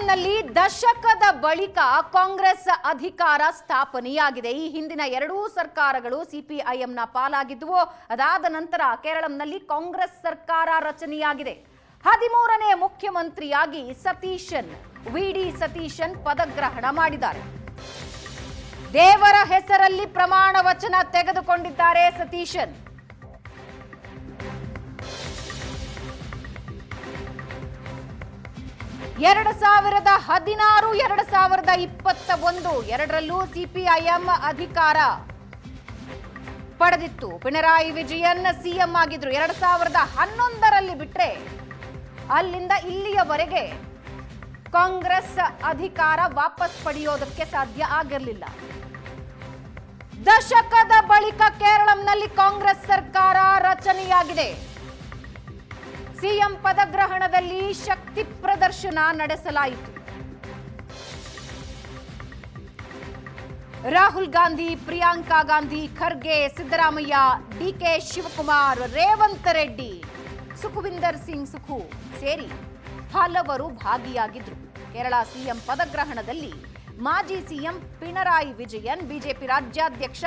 ಕೇರಳಂನಲ್ಲಿ ದಶಕದ ಬಳಿಕ ಕಾಂಗ್ರೆಸ್ ಅಧಿಕಾರ ಸ್ಥಾಪನೆಯಾಗಿದೆ. ಈ ಹಿಂದಿನ ಎರಡೂ ಸರ್ಕಾರಗಳು ಸಿಪಿಐಎಂನ ಪಾಲಾಗಿದ್ದವು. ಅದಾದ ನಂತರ ಕೇರಳಂನಲ್ಲಿ ಕಾಂಗ್ರೆಸ್ ಸರ್ಕಾರ ರಚನೆಯಾಗಿದೆ. 13ನೇ ಮುಖ್ಯಮಂತ್ರಿಯಾಗಿ ವಿಡಿ ಸತೀಶನ್ ಪದಗ್ರಹಣ ಮಾಡಿದ್ದಾರೆ. ದೇವರ ಹೆಸರಲ್ಲಿ ಪ್ರಮಾಣ ವಚನ ತೆಗೆದುಕೊಂಡಿದ್ದಾರೆ ಸತೀಶನ್. ಎರಡು 2021 ಎರಡರಲ್ಲೂ ಸಿಪಿಐಎಂ ಅಧಿಕಾರ ಪಡೆದಿತ್ತು. ಪಿಣರಾಯಿ ವಿಜಯನ್ ಸಿಎಂ ಆಗಿದ್ರು. 2011ರಲ್ಲಿ ಬಿಟ್ರೆ ಅಲ್ಲಿಂದ ಇಲ್ಲಿಯವರೆಗೆ ಕಾಂಗ್ರೆಸ್ ಅಧಿಕಾರ ವಾಪಸ್ ಪಡೆಯೋದಕ್ಕೆ ಸಾಧ್ಯ ಆಗಿರಲಿಲ್ಲ. ದಶಕದ ಬಳಿಕ ಕೇರಳಂನಲ್ಲಿ ಕಾಂಗ್ರೆಸ್ ಸರ್ಕಾರ ರಚನೆಯಾಗಿದೆ. ಸಿಎಂ ಪದಗ್ರಹಣದಲ್ಲಿ ಶಕ್ತಿ ಪ್ರದರ್ಶನ ನಡೆಸಲಾಯಿತು. ರಾಹುಲ್ ಗಾಂಧಿ, ಪ್ರಿಯಾಂಕಾ ಗಾಂಧಿ, ಖರ್ಗೆ, ಸಿದ್ದರಾಮಯ್ಯ, ಡಿಕೆ ಶಿವಕುಮಾರ್, ರೇವಂತ್ ರೆಡ್ಡಿ, ಸುಖವಿಂದರ್ ಸಿಂಗ್ ಸುಖು ಸೇರಿ ಹಲವರು ಭಾಗಿಯಾಗಿದ್ರು. ಕೇರಳ ಸಿಎಂ ಪದಗ್ರಹಣದಲ್ಲಿ ಮಾಜಿ ಸಿಎಂ ಪಿಣರಾಯಿ ವಿಜಯನ್, ಬಿಜೆಪಿ ರಾಜ್ಯಾಧ್ಯಕ್ಷ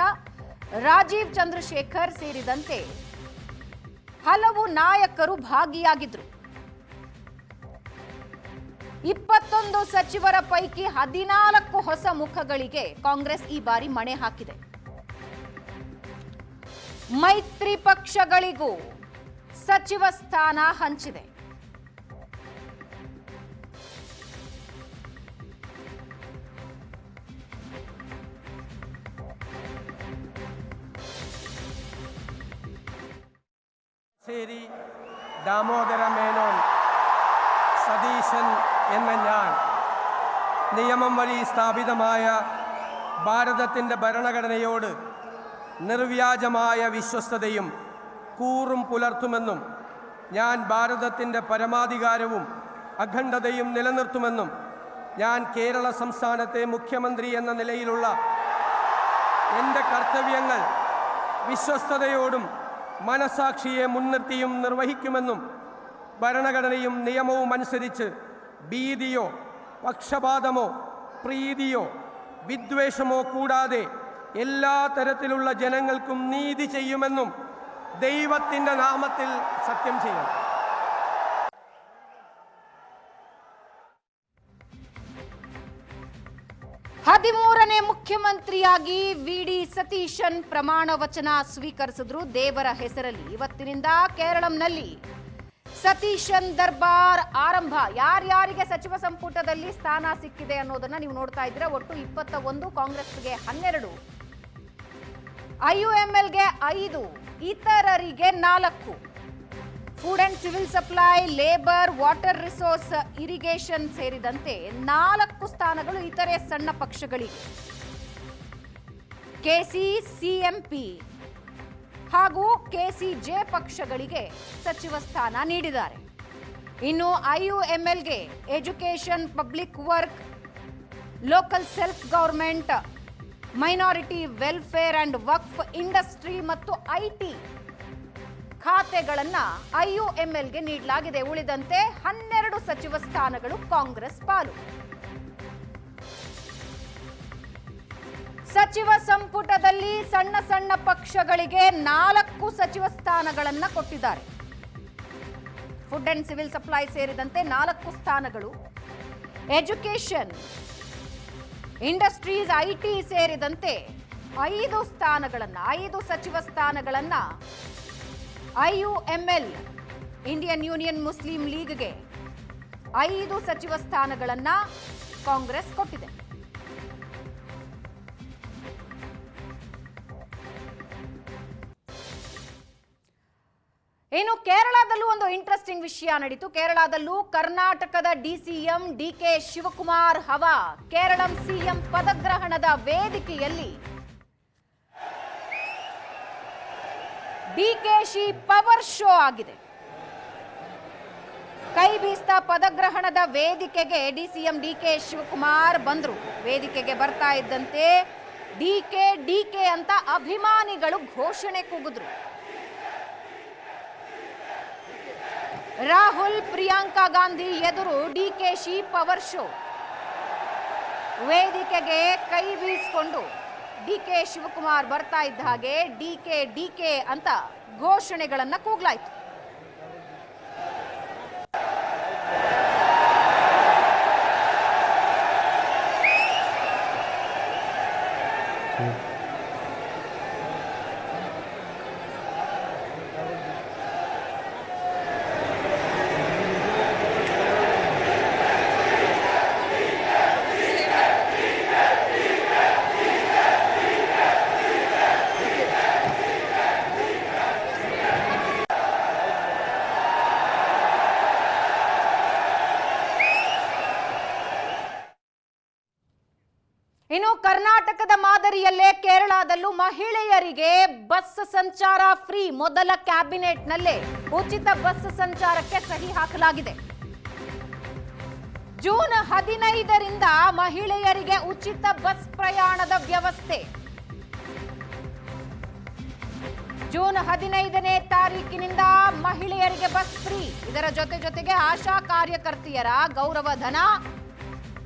ರಾಜೀವ್ ಚಂದ್ರಶೇಖರ್ ಸೇರಿದಂತೆ ಹಲವು ನಾಯಕರು ಭಾಗಿಯಾಗಿದ್ರು. 21 ಸಚಿವರ ಪೈಕಿ 14 ಹೊಸ ಮುಖಗಳಿಗೆ ಕಾಂಗ್ರೆಸ್ ಈ ಬಾರಿ ಮಣೆ ಹಾಕಿದೆ. ಮೈತ್ರಿ ಪಕ್ಷಗಳಿಗೂ ಸಚಿವ ಸ್ಥಾನ ಹಂಚಿದೆ. ശരി ദാമോദര മേനോൻ സതീശൻ എന്ന ഞാൻ നിയമം വഴി സ്ഥാപിതമായ ഭാരതത്തിൻ്റെ ഭരണഘടനയോട് നിർവ്യാജമായ വിശ്വസ്തതയും കൂറും പുലർത്തുമെന്നും ഞാൻ ഭാരതത്തിൻ്റെ പരമാധികാരവും അഖണ്ഡതയും നിലനിർത്തുമെന്നും ഞാൻ കേരള സംസ്ഥാനത്തെ മുഖ്യമന്ത്രി എന്ന നിലയിലുള്ള എൻ്റെ കർത്തവ്യങ്ങൾ വിശ്വസ്തതയോടും മനസാക്ഷിയെ മുൻനിർത്തിയും നിർവഹിക്കുമെന്നും ഭരണഘടനയും നിയമവും അനുസരിച്ച് ഭീതിയോ പക്ഷപാതമോ പ്രീതിയോ വിദ്വേഷമോ കൂടാതെ എല്ലാ തരത്തിലുള്ള ജനങ്ങൾക്കും നീതി ചെയ്യുമെന്നും ദൈവത്തിൻ്റെ നാമത്തിൽ സത്യം ചെയ്യും. ಹದಿಮೂರನೇ ಮುಖ್ಯಮಂತ್ರಿಯಾಗಿ ವಿಡಿ ಸತೀಶನ್ ಪ್ರಮಾಣ ವಚನ ಸ್ವೀಕರಿಸಿದ್ರು. ದೇವರ ಹೆಸರಲ್ಲಿ ಇವತ್ತಿನಿಂದ ಕೇರಳಂನಲ್ಲಿ ಸತೀಶನ್ ದರ್ಬಾರ್ ಆರಂಭ. ಯಾರ್ಯಾರಿಗೆ ಸಚಿವ ಸಂಪುಟದಲ್ಲಿ ಸ್ಥಾನ ಸಿಕ್ಕಿದೆ ಅನ್ನೋದನ್ನ ನೀವು ನೋಡ್ತಾ ಇದ್ದೀರಾ. ಒಟ್ಟು 21, ಕಾಂಗ್ರೆಸ್ಗೆ 12, ಐಯುಎಂಎಲ್ಗೆ 5, ಇತರರಿಗೆ 4. Food and civil supply, labour, water resource, irrigation ಸೇರಿದಂತೆ 4 ಸ್ಥಾನಗಳು ಇತರೆ ಸಣ್ಣ ಪಕ್ಷಗಳಿಗೆ. ಕೆಸಿ, ಸಿಎಂಪಿ ಹಾಗೂ ಕೆಸಿಜೆ ಪಕ್ಷಗಳಿಗೆ ಸಚಿವ ಸ್ಥಾನ ನೀಡಿದ್ದಾರೆ. ಇನ್ನು ಐಯುಎಂಎಲ್ಗೆ education, public work, local self government, minority welfare and waqf, industry ಮತ್ತು ಐಟಿ ಖಾತೆಗಳನ್ನ ಐಯುಎಂಎಲ್ಗೆ ನೀಡಲಾಗಿದೆ. ಉಳಿದಂತೆ 12 ಸಚಿವ ಸ್ಥಾನಗಳು ಕಾಂಗ್ರೆಸ್ ಪಾಲು. ಸಚಿವ ಸಂಪುಟದಲ್ಲಿ ಸಣ್ಣ ಸಣ್ಣ ಪಕ್ಷಗಳಿಗೆ 4 ಸಚಿವ ಸ್ಥಾನಗಳನ್ನ ಕೊಟ್ಟಿದ್ದಾರೆ. ಫುಡ್ ಅಂಡ್ ಸಿವಿಲ್ ಸಪ್ಲೈ ಸೇರಿದಂತೆ 4 ಸ್ಥಾನಗಳು, ಎಜುಕೇಷನ್, ಇಂಡಸ್ಟ್ರೀಸ್, ಐಟಿ ಸೇರಿದಂತೆ 5 ಸ್ಥಾನಗಳನ್ನ, 5 ಸಚಿವ ಸ್ಥಾನಗಳನ್ನ ಐಯುಎಂಎಲ್, ಇಂಡಿಯನ್ ಯೂನಿಯನ್ ಮುಸ್ಲಿಂ ಲೀಗ್ಗೆ 5 ಸಚಿವ ಸ್ಥಾನಗಳನ್ನ ಕಾಂಗ್ರೆಸ್ ಕೊಟ್ಟಿದೆ. ಇನ್ನು ಕೇರಳದಲ್ಲೂ ಒಂದು ಇಂಟ್ರೆಸ್ಟಿಂಗ್ ವಿಷಯ ನಡೀತು. ಕೇರಳದಲ್ಲೂ ಕರ್ನಾಟಕದ ಡಿಸಿಎಂ ಡಿಕೆ ಶಿವಕುಮಾರ್ ಹವಾ. ಕೇರಳಂ ಸಿಎಂ ಪದಗ್ರಹಣದ ವೇದಿಕೆಯಲ್ಲಿ ಡಿಕೆಶಿ ಪವರ್ ಶೋ ಆಗಿದೆ. ಕೈ ಬೀಸ್ತಾ ಪದಗ್ರಹಣದ ವೇದಿಕೆಗೆ ಡಿಸಿಎಂ ಡಿಕೆ ಶಿವಕುಮಾರ್ ಬಂದ್ರು. ವೇದಿಕೆಗೆ ಬರ್ತಾ ಇದ್ದಂತೆ ಡಿಕೆ ಅಂತ ಅಭಿಮಾನಿಗಳು ಘೋಷಣೆ ಕೂಗಿದ್ರು. ರಾಹುಲ್, ಪ್ರಿಯಾಂಕಾ ಗಾಂಧಿ ಎದುರು ಡಿಕೆಶಿ ಪವರ್ ಶೋ. ವೇದಿಕೆಗೆ ಕೈ ಬೀಸಿಕೊಂಡು ಡಿಕೆ ಶಿವಕುಮಾರ್ ಬರ್ತಾ ಇದ್ದ ಹಾಗೆ ಡಿಕೆ ಡಿಕೆ ಅಂತ ಘೋಷಣೆಗಳನ್ನ ಕೂಗಲಾಯಿತು. ಇನ್ನು ಕರ್ನಾಟಕದ ಮಾದರಿಯಲ್ಲೇ ಕೇರಳದಲ್ಲೂ ಮಹಿಳೆಯರಿಗೆ ಬಸ್ ಸಂಚಾರ ಫ್ರೀ. ಮೊದಲ ಕ್ಯಾಬಿನೆಟ್ನಲ್ಲೇ ಉಚಿತ ಬಸ್ ಸಂಚಾರಕ್ಕೆ ಸಹಿ ಹಾಕಲಾಗಿದೆ. ಜೂನ್ 15ರಿಂದ ಮಹಿಳೆಯರಿಗೆ ಉಚಿತ ಬಸ್ ಪ್ರಯಾಣದ ವ್ಯವಸ್ಥೆ. ಜೂನ್ 15ನೇ ತಾರೀಕಿನಿಂದ ಮಹಿಳೆಯರಿಗೆ ಬಸ್ ಫ್ರೀ. ಇದರ ಜೊತೆಗೆ ಆಶಾ ಕಾರ್ಯಕರ್ತೆಯರ ಗೌರವಧನ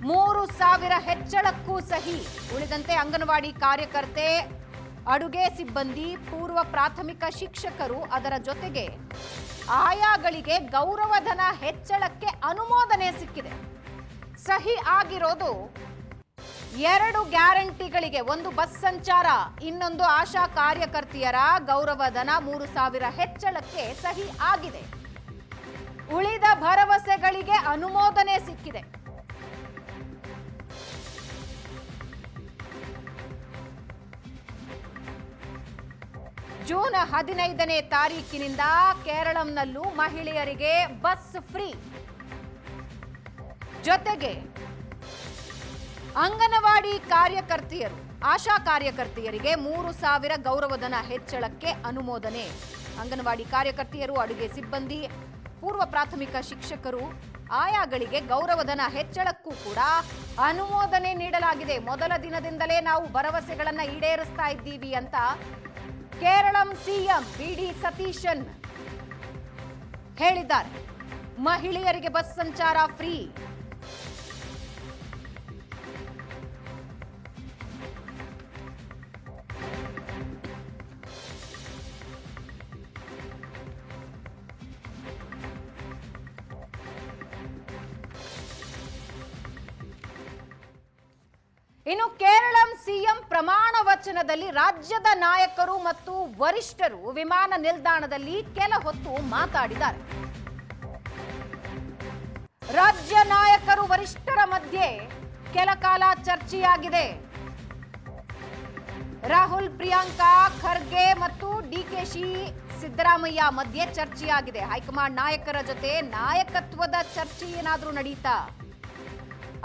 3,000 ಹೆಚ್ಚಳಕ್ಕೂ ಸಹಿ. ಉಳಿದಂತೆ ಅಂಗನವಾಡಿ ಕಾರ್ಯಕರ್ತೆ, ಅಡುಗೆ ಸಿಬ್ಬಂದಿ, ಪೂರ್ವ ಪ್ರಾಥಮಿಕ ಶಿಕ್ಷಕರು, ಅದರ ಜೊತೆಗೆ ಆಯಾಗಳಿಗೆ ಗೌರವಧನ ಹೆಚ್ಚಳಕ್ಕೆ ಅನುಮೋದನೆ ಸಿಕ್ಕಿದೆ. ಸಹಿ ಆಗಿರೋದು 2 ಗ್ಯಾರಂಟಿಗಳಿಗೆ. ಒಂದು ಬಸ್ ಸಂಚಾರ, ಇನ್ನೊಂದು ಆಶಾ ಕಾರ್ಯಕರ್ತೆಯರ ಗೌರವಧನ 3,000 ಹೆಚ್ಚಳಕ್ಕೆ ಸಹಿ ಆಗಿದೆ. ಉಳಿದ ಭರವಸೆಗಳಿಗೆ ಅನುಮೋದನೆ ಸಿಕ್ಕಿದೆ. ಜೂನ್ 15ನೇ ತಾರೀಕಿನಿಂದ ಕೇರಳಂನಲ್ಲೂ ಮಹಿಳೆಯರಿಗೆ ಬಸ್ ಫ್ರೀ. ಜೊತೆಗೆ ಅಂಗನವಾಡಿ ಕಾರ್ಯಕರ್ತೆಯರು, ಆಶಾ ಕಾರ್ಯಕರ್ತೆಯರಿಗೆ 3,000 ಗೌರವಧನ ಹೆಚ್ಚಳಕ್ಕೆ ಅನುಮೋದನೆ. ಅಂಗನವಾಡಿ ಕಾರ್ಯಕರ್ತೆಯರು, ಅಡುಗೆ ಸಿಬ್ಬಂದಿ, ಪೂರ್ವ ಪ್ರಾಥಮಿಕ ಶಿಕ್ಷಕರು, ಆಯಾಗಳಿಗೆ ಗೌರವಧನ ಹೆಚ್ಚಳಕ್ಕೂ ಕೂಡ ಅನುಮೋದನೆ ನೀಡಲಾಗಿದೆ. ಮೊದಲ ದಿನದಿಂದಲೇ ನಾವು ಭರವಸೆಗಳನ್ನ ಈಡೇರಿಸ್ತಾ ಇದ್ದೀವಿ ಅಂತ ಕೇರಳಂ ಸಿಎಂ ವಿ.ಡಿ. ಸತೀಶನ್ ಹೇಳಿದ್ದಾರೆ. ಮಹಿಳೆಯರಿಗೆ ಬಸ್ ಸಂಚಾರ ಫ್ರೀ. ಇನ್ನು ಕೇರಳಂ ಸಿಎಂ ಪ್ರಮಾಣ ವಚನದಲ್ಲಿ ರಾಜ್ಯದ ನಾಯಕರು ಮತ್ತು ವರಿಷ್ಠರು ವಿಮಾನ ನಿಲ್ದಾಣದಲ್ಲಿ ಕೆಲ ಹೊತ್ತು ಮಾತಾಡಿದ್ದಾರೆ. ರಾಜ್ಯ ನಾಯಕರು ವರಿಷ್ಠರ ಮಧ್ಯೆ ಕೆಲ ಕಾಲ ಚರ್ಚೆಯಾಗಿದೆ. ರಾಹುಲ್, ಪ್ರಿಯಾಂಕಾ ಖರ್ಗೆ ಮತ್ತು ಡಿಕೆಶಿ ಸಿದ್ದರಾಮಯ್ಯ ಮಧ್ಯೆ ಚರ್ಚೆಯಾಗಿದೆ. ಹೈಕಮಾಂಡ್ ನಾಯಕರ ಜೊತೆ ನಾಯಕತ್ವದ ಚರ್ಚೆ ಏನಾದರೂ ನಡೀತಾ?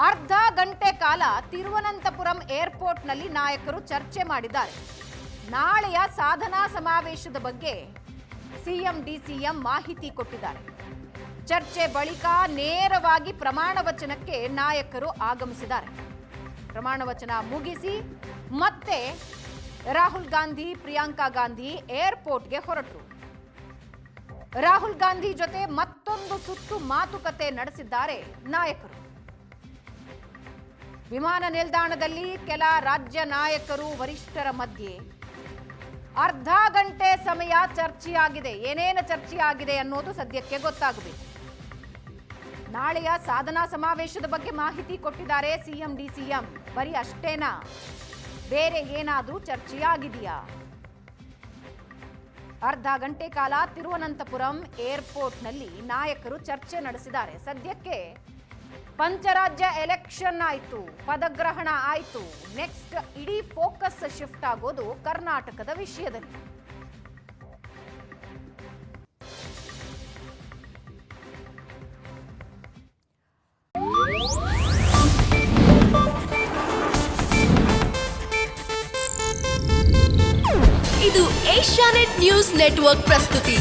ಅರ್ಧ ಗಂಟೆ ಕಾಲ ತಿರುವನಂತಪುರಂ ಏರ್ಪೋರ್ಟ್ನಲ್ಲಿ ನಾಯಕರು ಚರ್ಚೆ ಮಾಡಿದ್ದಾರೆ. ನಾಳೆಯ ಸಾಧನಾ ಸಮಾವೇಶದ ಬಗ್ಗೆ ಸಿಎಂ ಡಿಸಿಎಂ ಮಾಹಿತಿ ಕೊಟ್ಟಿದ್ದಾರೆ. ಚರ್ಚೆ ಬಳಿಕ ನೇರವಾಗಿ ಪ್ರಮಾಣ ವಚನಕ್ಕೆ ನಾಯಕರು ಆಗಮಿಸಿದ್ದಾರೆ. ಪ್ರಮಾಣ ವಚನ ಮುಗಿಸಿ ಮತ್ತೆ ರಾಹುಲ್ ಗಾಂಧಿ, ಪ್ರಿಯಾಂಕಾ ಗಾಂಧಿ ಏರ್ಪೋರ್ಟ್ಗೆ ಹೊರಟರು. ರಾಹುಲ್ ಗಾಂಧಿ ಜೊತೆ ಮತ್ತೊಂದು ಸುತ್ತು ಮಾತುಕತೆ ನಡೆಸಿದ್ದಾರೆ ನಾಯಕರು. ವಿಮಾನ ನಿಲ್ದಾಣದಲ್ಲಿ ಕೆಲ ರಾಜ್ಯ ನಾಯಕರು ವರಿಷ್ಠರ ಮಧ್ಯೆ ಅರ್ಧ ಗಂಟೆ ಸಮಯ ಚರ್ಚೆಯಾಗಿದೆ. ಏನೇನು ಚರ್ಚೆಯಾಗಿದೆ ಅನ್ನೋದು ಸದ್ಯಕ್ಕೆ ಗೊತ್ತಾಗಬೇಕು. ನಾಳೆಯ ಸಾಧನಾ ಸಮಾವೇಶದ ಬಗ್ಗೆ ಮಾಹಿತಿ ಕೊಟ್ಟಿದ್ದಾರೆ ಸಿಎಂ ಡಿಸಿಎಂ. ಬರೀ ಅಷ್ಟೇನಾ? ಬೇರೆ ಏನಾದರೂ ಚರ್ಚೆಯಾಗಿದೆಯಾ? ಅರ್ಧ ಗಂಟೆ ಕಾಲ ತಿರುವನಂತಪುರಂ ಏರ್ಪೋರ್ಟ್ನಲ್ಲಿ ನಾಯಕರು ಚರ್ಚೆ ನಡೆಸಿದ್ದಾರೆ. ಸದ್ಯಕ್ಕೆ ಪಂಚರಾಜ್ಯ ಎಲೆಕ್ಷನ್ ಆಯಿತು, ಪದಗ್ರಹಣ ಆಯಿತು. ನೆಕ್ಸ್ಟ್ ಇಡೀ ಫೋಕಸ್ ಶಿಫ್ಟ್ ಆಗೋದು ಕರ್ನಾಟಕದ ವಿಷಯದಲ್ಲಿ. ಇದು ಏಷ್ಯಾನೆಟ್ ನ್ಯೂಸ್ ನೆಟ್ವರ್ಕ್ ಪ್ರಸ್ತುತಿ.